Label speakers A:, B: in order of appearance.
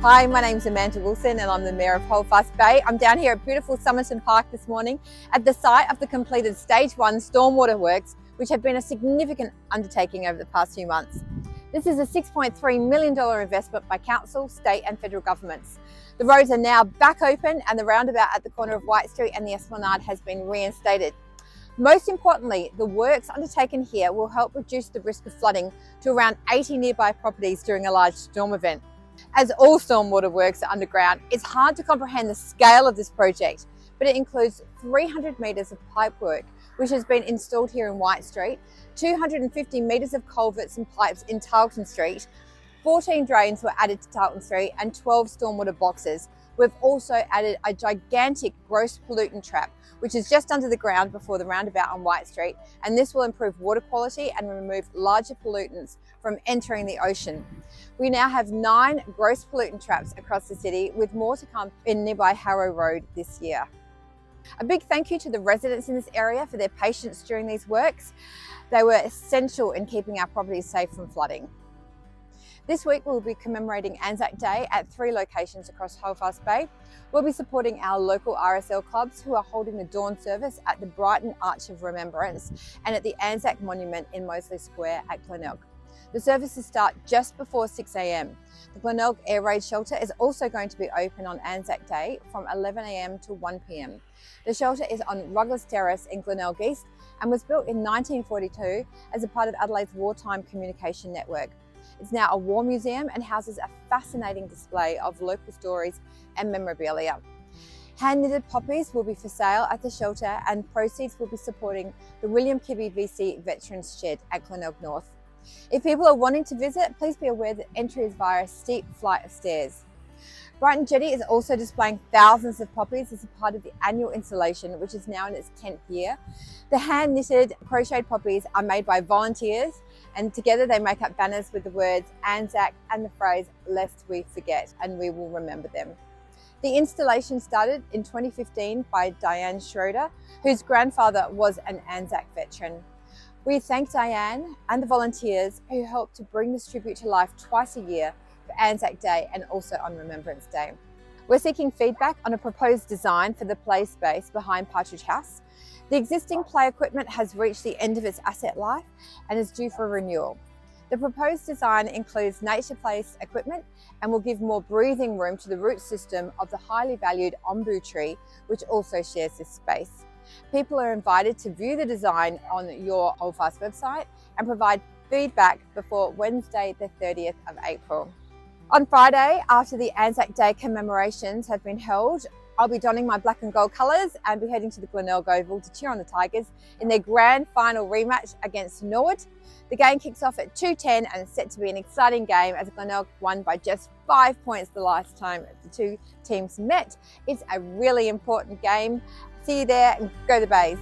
A: Hi, my name's Amanda Wilson and I'm the Mayor of Holdfast Bay. I'm down here at beautiful Somerton Park this morning at the site of the completed Stage 1 stormwater works, which have been a significant undertaking over the past few months. This is a $6.3 million investment by council, state and federal governments. The roads are now back open and the roundabout at the corner of White Street and the Esplanade has been reinstated. Most importantly, the works undertaken here will help reduce the risk of flooding to around 80 nearby properties during a large storm event. As all stormwater works are underground, it's hard to comprehend the scale of this project, but it includes 300 metres of pipework, which has been installed here in White Street, 250 metres of culverts and pipes in Tarleton Street, 14 drains were added to Tarleton Street and 12 stormwater boxes. We've also added a gigantic gross pollutant trap, which is just under the ground before the roundabout on White Street, and this will improve water quality and remove larger pollutants from entering the ocean. We now have 9 gross pollutant traps across the city, with more to come in nearby Harrow Road this year. A big thank you to the residents in this area for their patience during these works. They were essential in keeping our properties safe from flooding. This week we'll be commemorating Anzac Day at 3 locations across Holdfast Bay. We'll be supporting our local RSL clubs who are holding the dawn service at the Brighton Arch of Remembrance and at the Anzac Monument in Moseley Square at Glenelg. The services start just before 6 a.m. The Glenelg Air Raid Shelter is also going to be open on Anzac Day from 11 a.m. to 1 p.m. The shelter is on Ruggles Terrace in Glenelg East and was built in 1942 as a part of Adelaide's wartime communication network. It's now a war museum and houses a fascinating display of local stories and memorabilia. Hand-knitted poppies will be for sale at the shelter and proceeds will be supporting the William Kibbe VC Veterans Shed at Glenelg North. If people are wanting to visit, please be aware that entry is via a steep flight of stairs. Brighton Jetty is also displaying thousands of poppies as a part of the annual installation, which is now in its 10th year. The hand-knitted crocheted poppies are made by volunteers, and together they make up banners with the words Anzac and the phrase "Lest we forget," and we will remember them. The installation started in 2015 by Diane Schroeder, whose grandfather was an Anzac veteran. We thank Diane and the volunteers who helped to bring this tribute to life twice a year for Anzac Day and also on Remembrance Day. We're seeking feedback on a proposed design for the play space behind Partridge House. The existing play equipment has reached the end of its asset life and is due for renewal. The proposed design includes nature place equipment and will give more breathing room to the root system of the highly valued ombu tree, which also shares this space. People are invited to view the design on your Holdfast website and provide feedback before Wednesday the 30th of April. On Friday, after the Anzac Day commemorations have been held, I'll be donning my black and gold colours and be heading to the Glenelg Oval to cheer on the Tigers in their grand final rematch against Norwood. The game kicks off at 2:10 and is set to be an exciting game as Glenelg won by just 5 points the last time the two teams met. It's a really important game. See you there and go the Bays.